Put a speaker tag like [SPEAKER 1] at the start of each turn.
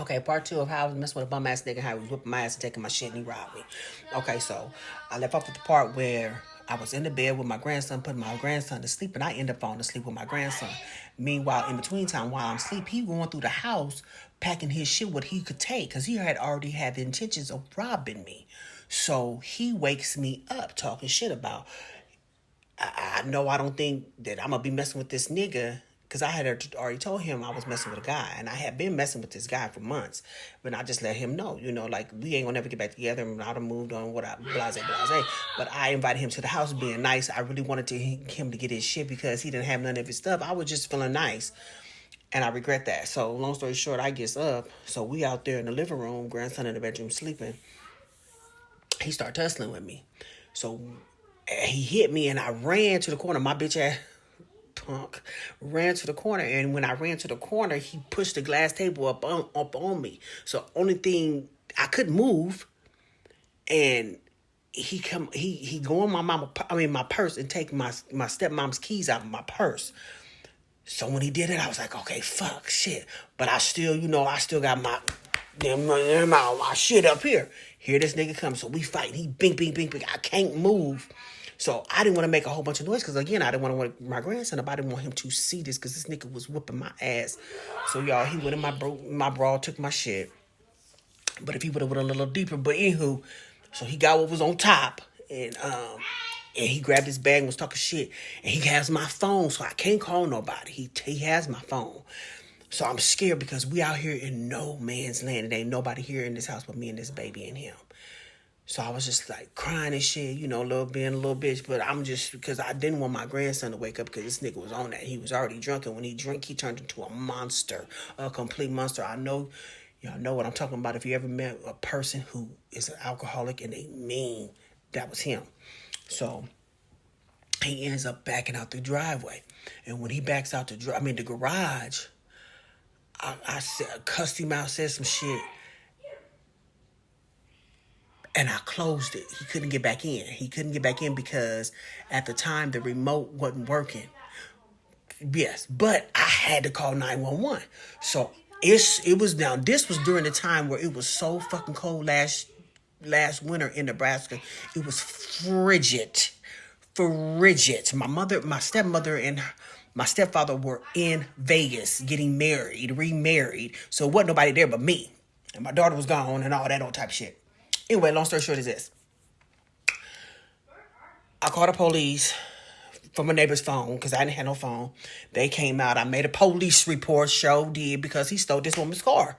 [SPEAKER 1] Okay, part two of how I was messing with a bum ass nigga, how he was whipping my ass and taking my shit and he robbed me. Okay, so I left off with the part where I was in the bed with my grandson, putting my grandson to sleep, and I end up falling asleep with my grandson. Meanwhile, in between time, while I'm asleep, he going through the house packing his shit what he could take because he had already had the intentions of robbing me. So he wakes me up talking shit about I know I don't think that I'm gonna be messing with this nigga because I had already told him I was messing with a guy, and I had been messing with this guy for months. But I just let him know, like we ain't gonna never get back together, and I'd have moved on, what I blase blase. But I invited him to the house, being nice. I really wanted him to get his shit because he didn't have none of his stuff. I was just feeling nice, and I regret that. So long story short, I gets up. So we out there in the living room, grandson in the bedroom sleeping. He started tussling with me. So he hit me, and I ran to the corner. My bitch ass punk ran to the corner, and when I ran to the corner, he pushed the glass table up on me. So only thing I couldn't move, and he go in my purse and take my stepmom's keys out of my purse. So when he did it, I was like, okay, fuck, shit. But I still, I still got my shit up here. Here this nigga comes, so we fight. He bing, bing, bing, bing. I can't move. So I didn't want to make a whole bunch of noise because, again, I didn't want to wake my grandson up. I didn't want him to see this because this nigga was whooping my ass. So, y'all, he went in my bra, took my shit. But if he would have went a little deeper, but anywho, so he got what was on top, and he grabbed his bag and was talking shit, and he has my phone, so I can't call nobody. He has my phone. So I'm scared because we out here in no man's land. It ain't nobody here in this house but me and this baby and him. So I was just like crying and shit, being a little bitch. But I'm just, because I didn't want my grandson to wake up because this nigga was on that. He was already drunk, and when he drank, he turned into a monster, a complete monster. I know y'all know what I'm talking about. If you ever met a person who is an alcoholic and they mean, that was him. So he ends up backing out the driveway. And when he backs out the garage, I cussed him out, said some shit, and I closed it. He couldn't get back in. He couldn't get back in because at the time the remote wasn't working. Yes, but I had to call 911. So it was now. This was during the time where it was so fucking cold last winter in Nebraska. It was frigid. My stepmother, and my stepfather were in Vegas getting remarried. So it wasn't nobody there but me. And my daughter was gone and all that old type of shit. Anyway, long story short is this. I called the police from a neighbor's phone because I didn't have no phone. They came out. I made a police report, did, because he stole this woman's car.